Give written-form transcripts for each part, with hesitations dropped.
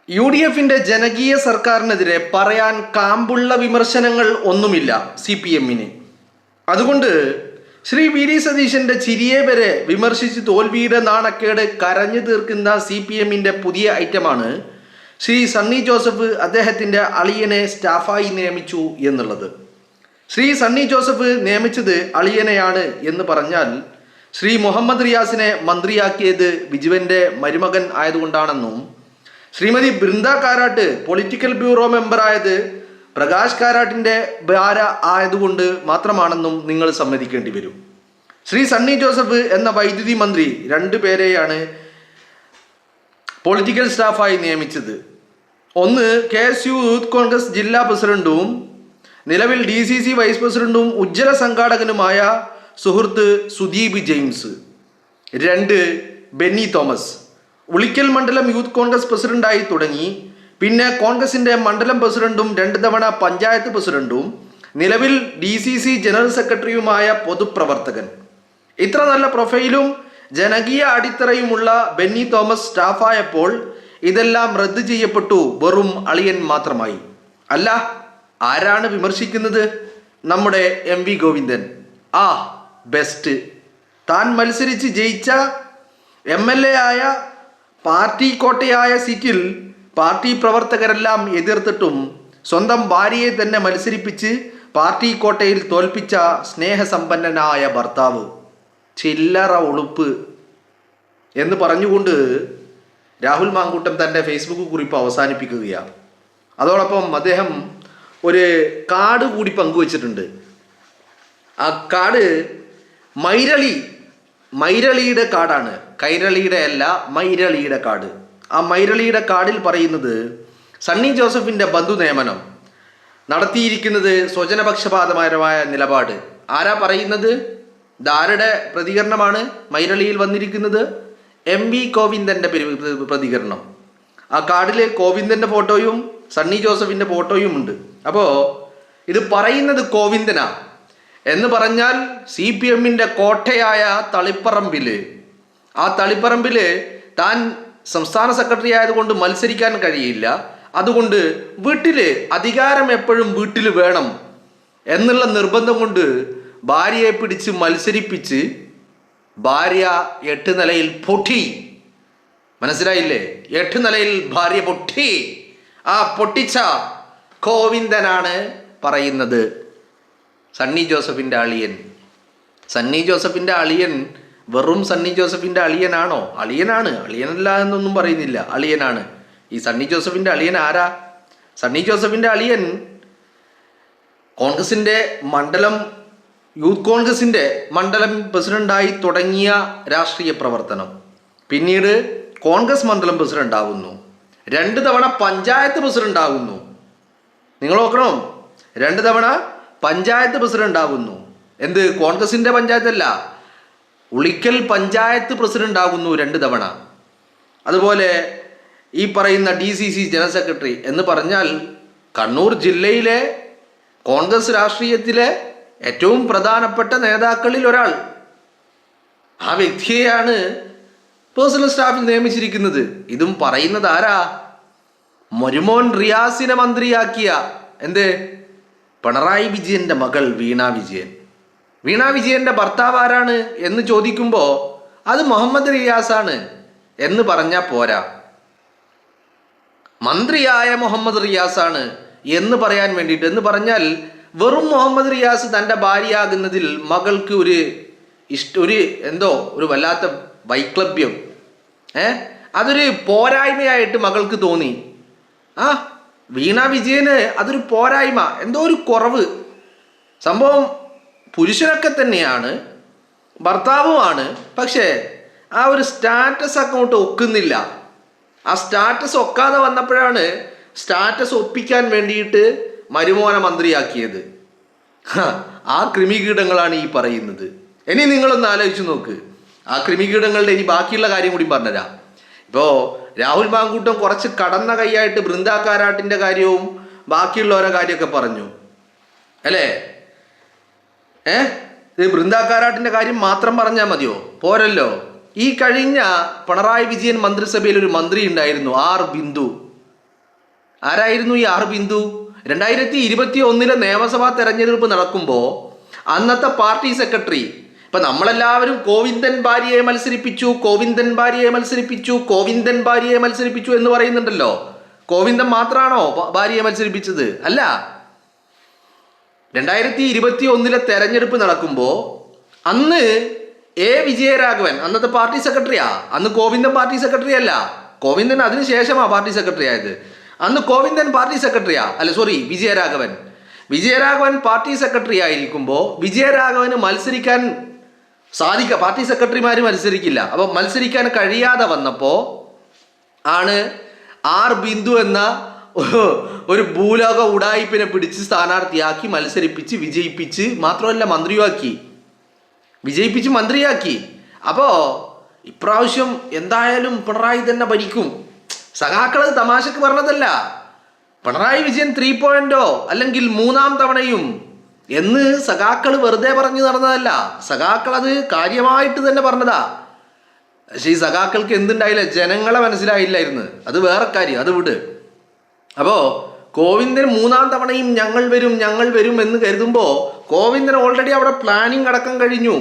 UDFിന്റെ ജനകീയ സർക്കാരിനെതിരെ പറയാൻ കാമ്പുള്ള വിമർശനങ്ങൾ ഒന്നുമില്ല CPMന്. അതുകൊണ്ട് ശ്രീ വി ഡി സതീശന്റെ ചിരിയെ വരെ വിമർശിച്ച് തോൽവിയുടെ നാണക്കേട് കരഞ്ഞു തീർക്കുന്ന CPMന്റെ പുതിയ ഐറ്റമാണ് ശ്രീ സണ്ണി ജോസഫ് അദ്ദേഹത്തിൻ്റെ അളിയനെ സ്റ്റാഫായി നിയമിച്ചു എന്നുള്ളത്. ശ്രീ സണ്ണി ജോസഫ് നിയമിച്ചത് അളിയനെയാണ് എന്ന് പറഞ്ഞാൽ ശ്രീ മുഹമ്മദ് റിയാസിനെ മന്ത്രിയാക്കിയത് ബിജുവിൻ്റെ മരുമകൻ ആയതുകൊണ്ടാണെന്നും ശ്രീമതി ബൃന്ദ കാരാട്ട് പൊളിറ്റിക്കൽ ബ്യൂറോ മെമ്പറായത് പ്രകാശ് കാരാട്ടിൻ്റെ ഭാര്യ ആയതുകൊണ്ട് മാത്രമാണെന്നും നിങ്ങൾ സമ്മതിക്കേണ്ടി വരും. ശ്രീ സണ്ണി ജോസഫ് എന്ന വൈദ്യുതി മന്ത്രി 2 പേരെയാണ് പൊളിറ്റിക്കൽ സ്റ്റാഫായി നിയമിച്ചത്. ഒന്ന് KSU യൂത്ത് കോൺഗ്രസ് ജില്ലാ പ്രസിഡന്റും നിലവിൽ DCC വൈസ് പ്രസിഡന്റും ഉജ്ജ്വല സംഘാടകനുമായ സുഹൃത്ത് സുദീപ് ജെയിംസ്. 2 ബെന്നി തോമസ് ഉളിക്കൽ മണ്ഡലം യൂത്ത് കോൺഗ്രസ് പ്രസിഡന്റായി തുടങ്ങി. പിന്നെ കോൺഗ്രസിൻ്റെ മണ്ഡലം പ്രസിഡന്റും 2 തവണ പഞ്ചായത്ത് പ്രസിഡന്റും നിലവിൽ DCC ജനറൽ സെക്രട്ടറിയുമായ പൊതുപ്രവർത്തകൻ. ഇത്ര നല്ല പ്രൊഫൈലും ജനകീയ അടിത്തറയുമുള്ള ബെന്നി തോമസ് സ്റ്റാഫായപ്പോൾ ഇതെല്ലാം റദ്ദ് ചെയ്യപ്പെട്ടു, വെറും അളിയൻ മാത്രമായി. അല്ല, ആരാണ് വിമർശിക്കുന്നത്? നമ്മുടെ MV ഗോവിന്ദൻ. ബെസ്റ്റ്. താൻ മത്സരിച്ച് ജയിച്ച MLA ആയ പാർട്ടി കോട്ടയായ സീറ്റിൽ പാർട്ടി പ്രവർത്തകരെല്ലാം എതിർത്തിട്ടും സ്വന്തം ഭാര്യയെ തന്നെ മത്സരിപ്പിച്ച് പാർട്ടി കോട്ടയിൽ തോൽപ്പിച്ച സ്നേഹസമ്പന്നനായ ഭർത്താവ്. ചില്ലറ ഉളുപ്പ് എന്ന് പറഞ്ഞുകൊണ്ട് രാഹുൽ മാങ്കൂട്ടം തൻ്റെ ഫേസ്ബുക്ക് കുറിപ്പ് അവസാനിപ്പിക്കുകയാണ്. അതോടൊപ്പം അദ്ദേഹം ഒരു കാർഡ് കൂടി പങ്കുവച്ചിട്ടുണ്ട്. ആ കാർഡ് മൈരളിയുടെ കാർഡാണ്. കൈരളിയുടെ അല്ല, മൈരളിയുടെ കാർഡ്. ആ മൈരളിയുടെ കാർഡിൽ പറയുന്നത് സണ്ണി ജോസഫിൻ്റെ ബന്ധു നിയമനം നടത്തിയിരിക്കുന്നത് സ്വജനപക്ഷപാതപരമായ നിലപാട്. ആരാ പറയുന്നത്? ധാരുടെ പ്രതികരണമാണ് മൈരളിയിൽ വന്നിരിക്കുന്നത്. MV ഗോവിന്ദൻ്റെ പ്രതികരണം. ആ കാർഡിൽ ഗോവിന്ദൻ്റെ ഫോട്ടോയും സണ്ണി ജോസഫിൻ്റെ ഫോട്ടോയും ഉണ്ട്. അപ്പോൾ ഇത് പറയുന്നത് ഗോവിന്ദനാ എന്ന് പറഞ്ഞാൽ CPMന്റെ കോട്ടയായ തളിപ്പറമ്പിൽ, ആ തളിപ്പറമ്പിൽ താൻ സംസ്ഥാന സെക്രട്ടറി ആയതുകൊണ്ട് മത്സരിക്കാൻ കഴിയില്ല, അതുകൊണ്ട് വീട്ടിൽ അധികാരം എപ്പോഴും വീട്ടിൽ വേണം എന്നുള്ള നിർബന്ധം കൊണ്ട് ഭാര്യയെ പിടിച്ച് മത്സരിപ്പിച്ച് ഭാര്യ 8 നിലയിൽ പൊട്ടി. മനസ്സിലായില്ലേ? 8 നിലയിൽ ഭാര്യ പൊട്ടി. ആ പൊട്ടിച്ച ഗോവിന്ദനാണ് പറയുന്നത് സണ്ണി ജോസഫിൻ്റെ അളിയൻ. സണ്ണി ജോസഫിൻ്റെ അളിയൻ വെറും സണ്ണി ജോസഫിൻ്റെ അളിയനാണോ? അളിയനാണ്, അളിയനല്ല എന്നൊന്നും പറയുന്നില്ല, അളിയനാണ്. ഈ സണ്ണി ജോസഫിൻ്റെ അളിയൻ ആരാ? സണ്ണി ജോസഫിൻ്റെ അളിയൻ കോൺഗ്രസിൻ്റെ യൂത്ത് കോൺഗ്രസിൻ്റെ മണ്ഡലം പ്രസിഡന്റായി തുടങ്ങിയ രാഷ്ട്രീയ പ്രവർത്തനം, പിന്നീട് കോൺഗ്രസ് മണ്ഡലം പ്രസിഡന്റ് ആകുന്നു, 2 തവണ പഞ്ചായത്ത് പ്രസിഡന്റ് ആകുന്നു. നിങ്ങൾ നോക്കണം, 2 തവണ പഞ്ചായത്ത് പ്രസിഡന്റ് ആകുന്നു. എന്ത്? കോൺഗ്രസിൻ്റെ പഞ്ചായത്തല്ല, ഉളിക്കൽ പഞ്ചായത്ത് പ്രസിഡന്റ് ആകുന്നു 2 തവണ. അതുപോലെ ഈ പറയുന്ന DCC ജനറൽ സെക്രട്ടറി എന്ന് പറഞ്ഞാൽ കണ്ണൂർ ജില്ലയിലെ കോൺഗ്രസ് രാഷ്ട്രീയത്തിലെ ഏറ്റവും പ്രധാനപ്പെട്ട നേതാക്കളിൽ ഒരാൾ. ആ വ്യക്തിയെയാണ് പേഴ്സണൽ സ്റ്റാഫിൽ നിയമിച്ചിരിക്കുന്നത്. ഇതും പറയുന്നത് ആരാ? മരുമോൻ റിയാസിനെ മന്ത്രിയാക്കിയ പിണറായി വിജയൻ്റെ മകൾ വീണ വിജയൻ. വീണ വിജയൻ്റെ ഭർത്താവ് ആരാണ് എന്ന് ചോദിക്കുമ്പോൾ അത് മുഹമ്മദ് റിയാസാണ് എന്ന് പറഞ്ഞാൽ പോരാ, മന്ത്രിയായ മുഹമ്മദ് റിയാസാണ് എന്ന് പറയാൻ വേണ്ടിയിട്ട്. എന്ന് പറഞ്ഞാൽ വെറും മുഹമ്മദ് റിയാസ് തൻ്റെ ഭാര്യയാകുന്നതിൽ മകൾക്ക് ഒരു വല്ലാത്ത വൈക്ലഭ്യം, അതൊരു പോരായ്മയായിട്ട് മകൾക്ക് തോന്നി. വീണ വിജയന് അതൊരു പോരായ്മ, എന്തോ ഒരു കുറവ്. സംഭവം പുരുഷനൊക്കെ തന്നെയാണ്, ഭർത്താവുമാണ്, പക്ഷേ ആ ഒരു സ്റ്റാറ്റസ് അങ്ങോട്ട് ഒക്കുന്നില്ല. ആ സ്റ്റാറ്റസ് ഒക്കാതെ വന്നപ്പോഴാണ് സ്റ്റാറ്റസ് ഒപ്പിക്കാൻ വേണ്ടിയിട്ട് മരുമോനെ മന്ത്രിയാക്കിയത്. ആ കൃമികീടങ്ങളാണ് ഈ പറയുന്നത്. ഇനി നിങ്ങളൊന്ന് ആലോചിച്ച് നോക്ക്. ആ കൃമികീടങ്ങളുടെ ഇനി ബാക്കിയുള്ള കാര്യം കൂടി പറഞ്ഞുതരാം. ഇപ്പോൾ രാഹുൽ മാങ്കൂട്ടം കുറച്ച് കടന്ന കൈയായിട്ട് ബൃന്ദ കാരാട്ടിൻ്റെ കാര്യവും ബാക്കിയുള്ളവരുടെ കാര്യമൊക്കെ പറഞ്ഞു അല്ലേ? ഇത് ബൃന്ദ കാരാട്ടിൻ്റെ കാര്യം മാത്രം പറഞ്ഞാൽ മതിയോ? പോരല്ലോ. ഈ കഴിഞ്ഞ പിണറായി വിജയൻ മന്ത്രിസഭയിൽ ഒരു മന്ത്രി ഉണ്ടായിരുന്നു, R ബിന്ദു. ആരായിരുന്നു ഈ ആർ ബിന്ദു? 2021 നിയമസഭാ തെരഞ്ഞെടുപ്പ് നടക്കുമ്പോൾ അന്നത്തെ പാർട്ടി സെക്രട്ടറി, ഇപ്പൊ നമ്മളെല്ലാവരും കോവിന്ദൻ ഭാര്യയെ മത്സരിപ്പിച്ചു, കോവിന്ദൻ ഭാര്യയെ മത്സരിപ്പിച്ചു, കോവിന്ദൻ ഭാര്യയെ മത്സരിപ്പിച്ചു എന്ന് പറയുന്നുണ്ടല്ലോ. കോവിന്ദൻ മാത്രമാണോ ഭാര്യയെ മത്സരിപ്പിച്ചത്? അല്ല. 2021 തെരഞ്ഞെടുപ്പ് നടക്കുമ്പോൾ അന്ന് വിജയരാഘവൻ അന്നത്തെ പാർട്ടി സെക്രട്ടറിയാ. അന്ന് കോവിന്ദൻ പാർട്ടി സെക്രട്ടറി അല്ല, കോവിന്ദൻ അതിനുശേഷമാ പാർട്ടി സെക്രട്ടറി ആയത്. അന്ന് കോവിന്ദൻ പാർട്ടി സെക്രട്ടറിയാ, അല്ല സോറി, വിജയരാഘവൻ പാർട്ടി സെക്രട്ടറി ആയിരിക്കുമ്പോൾ വിജയരാഘവന് മത്സരിക്കാൻ പാർട്ടി സെക്രട്ടറിമാർ മത്സരിക്കില്ല. അപ്പോൾ മത്സരിക്കാൻ കഴിയാതെ വന്നപ്പോൾ ആണ് ആർ ബിന്ദു എന്ന ഒരു ഭൂലോക ഉടായിപ്പിനെ പിടിച്ച് സ്ഥാനാർത്ഥിയാക്കി മത്സരിപ്പിച്ച് വിജയിപ്പിച്ച് മാത്രമല്ല മന്ത്രിയാക്കി. അപ്പോൾ ഇപ്രാവശ്യം എന്തായാലും പിണറായി തന്നെ ഭരിക്കും. സഖാക്കളത് തമാശക്ക് പറഞ്ഞതല്ല. പിണറായി വിജയൻ 3.0 അല്ലെങ്കിൽ 3ാം തവണയും എന്ന് സഖാക്കൾ വെറുതെ പറഞ്ഞു നടന്നതല്ല. സഖാക്കൾ അത് കാര്യമായിട്ട് തന്നെ പറഞ്ഞതാ. പക്ഷെ ഈ സഖാക്കൾക്ക് എന്തുണ്ടായില്ല, ജനങ്ങളെ മനസ്സിലായില്ലായിരുന്നു. അത് വേറെ കാര്യം, അത് വിട്. അപ്പോൾ കോവിന്ദൻ 3ാം തവണയും ഞങ്ങൾ വരും എന്ന് കരുതുമ്പോൾ കോവിന്ദൻ ഓൾറെഡി അവിടെ പ്ലാനിങ് അടക്കം കഴിഞ്ഞു.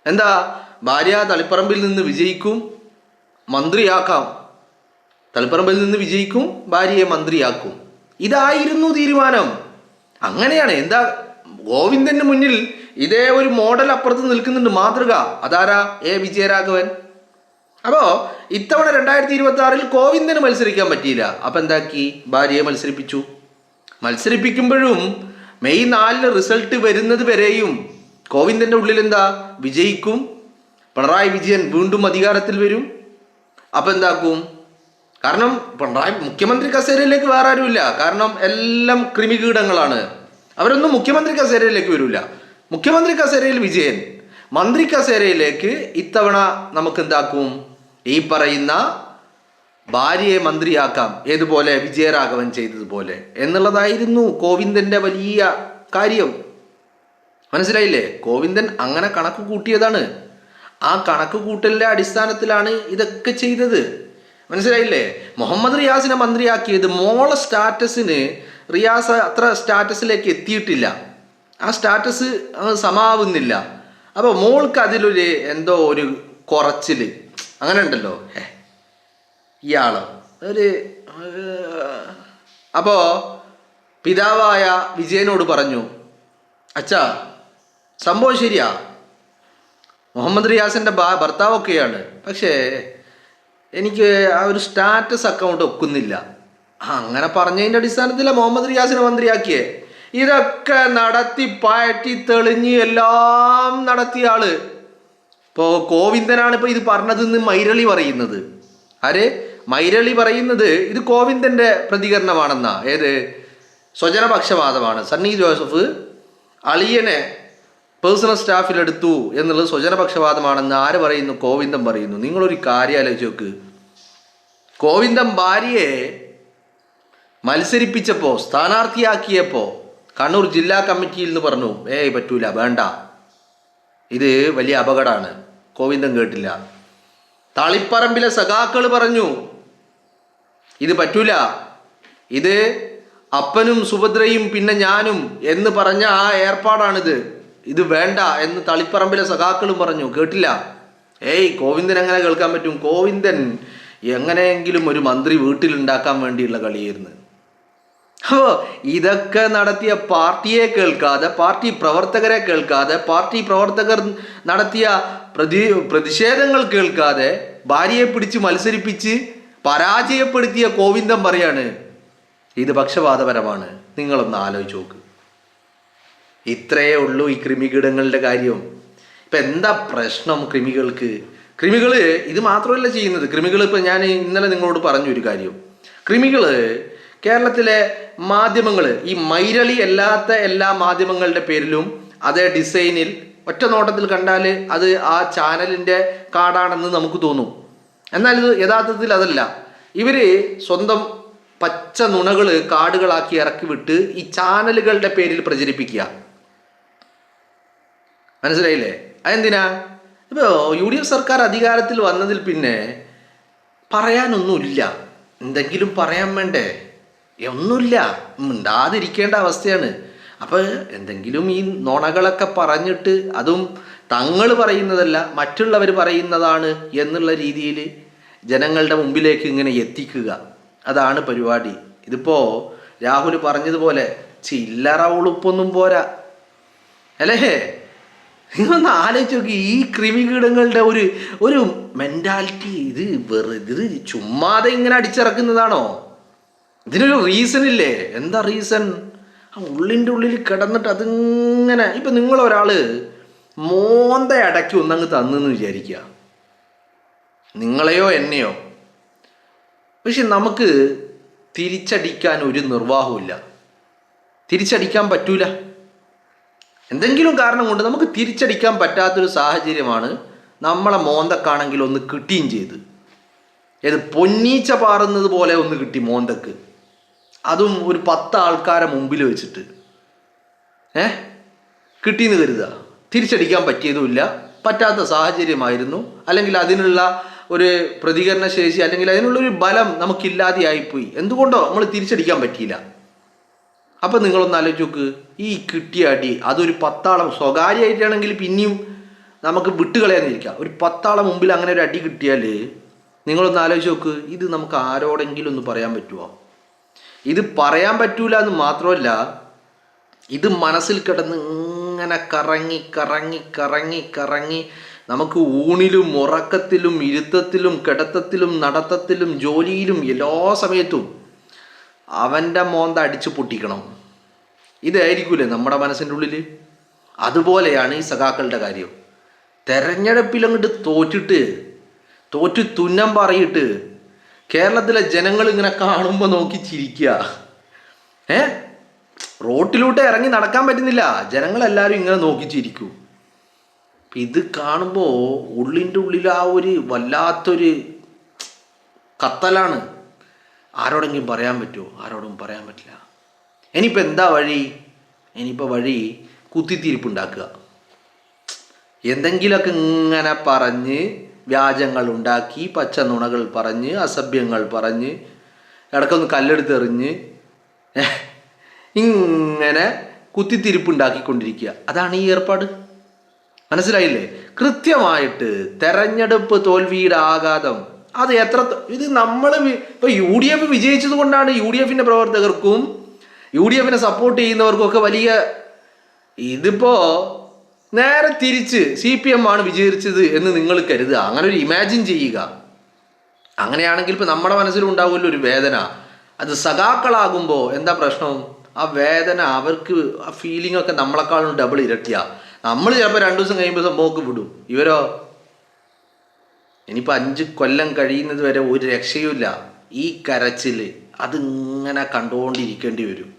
എന്താ, ഭാര്യ തളിപ്പറമ്പിൽ നിന്ന് വിജയിക്കും, മന്ത്രിയാക്കാം. തളിപ്പറമ്പിൽ നിന്ന് വിജയിക്കും, ഭാര്യയെ മന്ത്രിയാക്കും. ഇതായിരുന്നു തീരുമാനം. അങ്ങനെയാണ്. എന്താ, ഗോവിന്ദന് മുന്നിൽ ഇതേ ഒരു മോഡൽ അപ്പുറത്ത് നിൽക്കുന്നുണ്ട്, മാതൃക. അതാരാ? വിജയരാഘവൻ. അപ്പോൾ ഇത്തവണ 2026 കോവിന്ദന് മത്സരിക്കാൻ പറ്റിയില്ല. അപ്പം എന്താക്കി? ഭാര്യയെ മത്സരിപ്പിക്കുമ്പോഴും മെയ് 4 റിസൾട്ട് വരുന്നത് വരെയും കോവിന്ദൻ്റെ ഉള്ളിൽ എന്താ, വിജയിക്കും, പിണറായി വിജയൻ വീണ്ടും അധികാരത്തിൽ വരും. അപ്പം എന്താക്കും? കാരണം പിണറായി മുഖ്യമന്ത്രി കസേരയിലേക്ക് വേറെ ആരുമില്ല. കാരണം എല്ലാം കൃമികീടങ്ങളാണ്. അവരൊന്നും മുഖ്യമന്ത്രി കസേരയിലേക്ക് വരില്ല. മുഖ്യമന്ത്രി കസേരയിൽ വിജയൻ, മന്ത്രി കസേരയിലേക്ക് ഇത്തവണ നമുക്ക് എന്താക്കും? ഈ പറയുന്ന ഭാര്യയെ മന്ത്രിയാക്കാം, ഏതുപോലെ വിജയരാഘവൻ ചെയ്തതുപോലെ എന്നുള്ളതായിരുന്നു കോവിന്ദൻ്റെ വലിയ കാര്യം. മനസ്സിലായില്ലേ? കോവിന്ദൻ അങ്ങനെ കണക്ക് കൂട്ടിയതാണ്. ആ കണക്ക് കൂട്ടലിൻ്റെ അടിസ്ഥാനത്തിലാണ് ഇതൊക്കെ ചെയ്തത്. മനസ്സിലായില്ലേ? മുഹമ്മദ് റിയാസിനെ മന്ത്രിയാക്കിയത് മോളെ സ്റ്റാറ്റസിന് റിയാസ് അത്ര സ്റ്റാറ്റസിലേക്ക് എത്തിയിട്ടില്ല. ആ സ്റ്റാറ്റസ് സമാവുന്നില്ല. അപ്പോൾ മോൾക്ക് അതിലൊരു എന്തോ ഒരു കുറച്ചിൽ അങ്ങനെ ഉണ്ടല്ലോ. ഇയാള് ഒരു അപ്പോൾ പിതാവായ വിജയനോട് പറഞ്ഞു, അച്ഛാ സംഭവം ശരിയാ, മുഹമ്മദ് റിയാസിൻ്റെ ഭർത്താവൊക്കെയാണ്, പക്ഷേ എനിക്ക് ആ ഒരു സ്റ്റാറ്റസ് അക്കൗണ്ട് ഒക്കുന്നില്ല. അങ്ങനെ പറഞ്ഞതിൻ്റെ അടിസ്ഥാനത്തിലാണ് മുഹമ്മദ് റിയാസിനെ മന്ത്രിയാക്കിയേ. ഇതൊക്കെ നടത്തി പാറ്റി തെളിഞ്ഞ് എല്ലാം നടത്തിയ ആള് ഇപ്പോൾ കോവിന്ദനാണ് ഇപ്പോൾ ഇത് പറഞ്ഞതെന്ന് മൈരളി പറയുന്നത്. മൈരളി പറയുന്നത് ഇത് കോവിന്ദൻ്റെ പ്രതികരണമാണെന്നാ. സ്വജനപക്ഷപാതമാണ്. സണ്ണി ജോസഫ് അളിയനെ പേഴ്സണൽ സ്റ്റാഫിലെടുത്തു എന്നുള്ളത് സ്വജനപക്ഷപാതമാണെന്ന് ആര് പറയുന്നു? കോവിന്ദൻ പറയുന്നു. നിങ്ങളൊരു കാര്യം ആലോചിച്ച് നോക്ക്. കോവിന്ദൻ ഭാര്യയെ മത്സരിപ്പിച്ചപ്പോൾ, സ്ഥാനാർത്ഥിയാക്കിയപ്പോൾ കണ്ണൂർ ജില്ലാ കമ്മിറ്റിയിൽ നിന്ന് പറഞ്ഞു, പറ്റൂല, വേണ്ട, ഇത് വലിയ അപകടമാണ്. കോവിന്ദൻ കേട്ടില്ല. തളിപ്പറമ്പിലെ സഖാക്കൾ പറഞ്ഞു, ഇത് പറ്റൂല, ഇത് അപ്പനും സുഭദ്രയും പിന്നെ ഞാനും എന്ന് പറഞ്ഞ ആ ഏർപ്പാടാണിത്, ഇത് വേണ്ട എന്ന് തളിപ്പറമ്പിലെ സഖാക്കളും പറഞ്ഞു. കേട്ടില്ല. കോവിന്ദൻ എങ്ങനെ കേൾക്കാൻ പറ്റും? കോവിന്ദൻ എങ്ങനെയെങ്കിലും ഒരു മന്ത്രി വീട്ടിലുണ്ടാക്കാൻ വേണ്ടിയുള്ള കളിയായിരുന്നു. അപ്പോൾ ഇതൊക്കെ നടത്തിയ പാർട്ടിയെ കേൾക്കാതെ, പാർട്ടി പ്രവർത്തകരെ കേൾക്കാതെ, പാർട്ടി പ്രവർത്തകർ നടത്തിയ പ്രതിഷേധങ്ങൾ കേൾക്കാതെ ഭാര്യയെ പിടിച്ച് മത്സരിപ്പിച്ച് പരാജയപ്പെടുത്തിയ കോവിന്ദൻ പറയാണ് ഇത് പക്ഷപാതപരമാണ്. നിങ്ങളൊന്ന് ആലോചിച്ച് നോക്ക്. ഇത്രയേ ഉള്ളൂ ഈ കൃമികീടങ്ങളുടെ കാര്യം. ഇപ്പം എന്താ പ്രശ്നം കൃമികൾ ഇത് മാത്രമല്ല ചെയ്യുന്നത്. കൃമികൾ ഇപ്പം ഞാൻ ഇന്നലെ നിങ്ങളോട് പറഞ്ഞു ഒരു കാര്യം. കൃമികൾ കേരളത്തിലെ മാധ്യമങ്ങൾ, ഈ മൈരളി അല്ലാത്ത എല്ലാ മാധ്യമങ്ങളുടെ പേരിലും അതേ ഡിസൈനിൽ ഒറ്റ നോട്ടത്തിൽ കണ്ടാൽ അത് ആ ചാനലിൻ്റെ കാർഡാണെന്ന് നമുക്ക് തോന്നും. എന്നാൽ ഇത് യഥാർത്ഥത്തിൽ അതല്ല. ഇവർ സ്വന്തം പച്ച നുണകൾ കാർഡുകളാക്കി ഇറക്കി വിട്ട് ഈ ചാനലുകളുടെ പേരിൽ പ്രചരിപ്പിക്കുക. മനസ്സിലായില്ലേ? അതെന്തിനാ? ഇപ്പോൾ UDF സർക്കാർ അധികാരത്തിൽ വന്നതിൽ പിന്നെ പറയാനൊന്നുമില്ല. എന്തെങ്കിലും പറയാൻ വേണ്ടേ? ഒന്നുമില്ല, മിണ്ടാതിരിക്കേണ്ട അവസ്ഥയാണ്. അപ്പോൾ എന്തെങ്കിലും ഈ നുണകളൊക്കെ പറഞ്ഞിട്ട്, അതും തങ്ങൾ പറയുന്നതല്ല മറ്റുള്ളവർ പറയുന്നതാണ് എന്നുള്ള രീതിയിൽ ജനങ്ങളുടെ മുമ്പിലേക്ക് ഇങ്ങനെ എത്തിക്കുക, അതാണ് പരിപാടി. ഇതിപ്പോൾ രാഹുൽ പറഞ്ഞതുപോലെ ചില്ലറ ഉളുപ്പൊന്നും പോരാ അല്ലേ? നിങ്ങളൊന്ന് ആലോചിച്ച് നോക്കി, ഈ കൃമികീടങ്ങളുടെ ഒരു മെൻറ്റാലിറ്റി. ഇത് ചുമ്മാതെ ഇങ്ങനെ അടിച്ചിറക്കുന്നതാണോ? ഇതിനൊരു റീസൺ ഇല്ലേ? എന്താ റീസൺ? ആ ഉള്ളിൻ്റെ ഉള്ളിൽ കിടന്നിട്ട് അതിങ്ങനെ, ഇപ്പം നിങ്ങളൊരാൾ മോന്ത അടക്കി ഒന്നങ്ങ് തന്നെന്ന് വിചാരിക്കുക, നിങ്ങളെയോ എന്നെയോ. പക്ഷെ നമുക്ക് തിരിച്ചടിക്കാൻ ഒരു നിർവാഹമില്ല, തിരിച്ചടിക്കാൻ പറ്റൂല. എന്തെങ്കിലും കാരണം കൊണ്ട് നമുക്ക് തിരിച്ചടിക്കാൻ പറ്റാത്തൊരു സാഹചര്യമാണ്. നമ്മളെ മോന്തക്കാണെങ്കിൽ ഒന്ന് കിട്ടുകയും ചെയ്ത്, ഏത് പൊന്നീച്ച പാറുന്നത് പോലെ ഒന്ന് കിട്ടി മോന്തക്ക്, അതും ഒരു 10 ആൾക്കാരെ മുമ്പിൽ വെച്ചിട്ട് കിട്ടിയെന്ന് കരുതുക. തിരിച്ചടിക്കാൻ പറ്റിയതുമില്ല, പറ്റാത്ത സാഹചര്യമായിരുന്നു, അല്ലെങ്കിൽ അതിനുള്ള ഒരു പ്രതികരണ ശേഷി അല്ലെങ്കിൽ അതിനുള്ളൊരു ബലം നമുക്കില്ലാതെയായിപ്പോയി. എന്തുകൊണ്ടോ നമ്മൾ തിരിച്ചടിക്കാൻ പറ്റിയില്ല. അപ്പം നിങ്ങളൊന്ന് ആലോചിച്ച് നോക്ക്, ഈ കിട്ടിയ അടി അതൊരു 10 ആളെ, സ്വകാര്യമായിട്ടാണെങ്കിൽ പിന്നെയും നമുക്ക് വിട്ടുകളയാന്നിരിക്കാം, ഒരു 10 ആളെ മുമ്പിൽ അങ്ങനെ ഒരു അടി കിട്ടിയാൽ നിങ്ങളൊന്ന് ആലോചിച്ച് നോക്ക്, ഇത് നമുക്ക് ആരോടെങ്കിലും ഒന്ന് പറയാൻ പറ്റുമോ? ഇത് പറയാൻ പറ്റൂല എന്ന് മാത്രമല്ല, ഇത് മനസ്സിൽ കിടന്ന് ഇങ്ങനെ കറങ്ങി കറങ്ങി കറങ്ങി കറങ്ങി നമുക്ക് ഊണിലും ഉറക്കത്തിലും ഇരുത്തത്തിലും കിടത്തത്തിലും നടത്തത്തിലും ജോലിയിലും എല്ലാ സമയത്തും അവൻ്റെ മോന്ത അടിച്ചു പൊട്ടിക്കണം. ഇതായിരിക്കൂലേ നമ്മുടെ മനസ്സിൻ്റെ ഉള്ളിൽ? അതുപോലെയാണ് ഈ സഖാക്കളുടെ കാര്യം. തെരഞ്ഞെടുപ്പിലങ്ങോട്ട് തോറ്റ് തുന്നം പറയിട്ട് കേരളത്തിലെ ജനങ്ങൾ ഇങ്ങനെ കാണുമ്പോൾ നോക്കി ചിരിക്കുക. റോട്ടിലൂടെ ഇറങ്ങി നടക്കാൻ പറ്റുന്നില്ല, ജനങ്ങളെല്ലാവരും ഇങ്ങനെ നോക്കി ചിരിക്കൂ. ഇത് കാണുമ്പോൾ ഉള്ളിൻ്റെ ഉള്ളിൽ ആ ഒരു വല്ലാത്തൊരു കത്തലാണ്. ആരോടെങ്കിലും പറയാൻ പറ്റുമോ? ആരോടും പറയാൻ പറ്റില്ല. ഇനിയിപ്പോൾ എന്താ വഴി? ഇനിയിപ്പോൾ വഴി കുത്തിത്തിരിപ്പുണ്ടാക്കുക, എന്തെങ്കിലുമൊക്കെ ഇങ്ങനെ പറഞ്ഞ് വ്യാജങ്ങൾ ഉണ്ടാക്കി, പച്ച നുണകൾ പറഞ്ഞ്, അസഭ്യങ്ങൾ പറഞ്ഞ്, ഇടയ്ക്കൊന്ന് കല്ലെടുത്തെറിഞ്ഞ് ഇങ്ങനെ കുത്തിത്തിരിപ്പുണ്ടാക്കിക്കൊണ്ടിരിക്കുക. അതാണ് ഈ ഏർപ്പാട്. മനസ്സിലായില്ലേ? കൃത്യമായിട്ട് തെരഞ്ഞെടുപ്പ് തോൽവിയുടെ ആഘാതം അത് ഇത് നമ്മൾ ഇപ്പോൾ UDF വിജയിച്ചത് കൊണ്ടാണ് UDFിൻ്റെ പ്രവർത്തകർക്കും UDFിനെ സപ്പോർട്ട് ചെയ്യുന്നവർക്കും ഒക്കെ വലിയ, ഇതിപ്പോൾ നേരെ തിരിച്ച് CPM ആണ് വിജയിച്ചത് എന്ന് നിങ്ങൾ കരുതുക, അങ്ങനെ ഒരു ഇമാജിൻ ചെയ്യുക. അങ്ങനെയാണെങ്കിൽ ഇപ്പോൾ നമ്മുടെ മനസ്സിലുണ്ടാവുമല്ലോ ഒരു വേദന. അത് സഖാക്കളാകുമ്പോൾ എന്താ പ്രശ്നം? ആ വേദന അവർക്ക്, ആ ഫീലിംഗ് ഒക്കെ നമ്മളെക്കാളും ഡബിൾ ഇരട്ടിയാണ്. നമ്മൾ ചിലപ്പോൾ 2 ദിവസം കഴിയുമ്പോൾ സംഭവമൊക്കെ വിടും. ഇവരോ ഇനിയിപ്പോൾ 5 കൊല്ലം കഴിയുന്നത് വരെ ഒരു രക്ഷയുമില്ല. ഈ കരച്ചിൽ അതിങ്ങനെ കണ്ടുകൊണ്ടിരിക്കേണ്ടി വരും.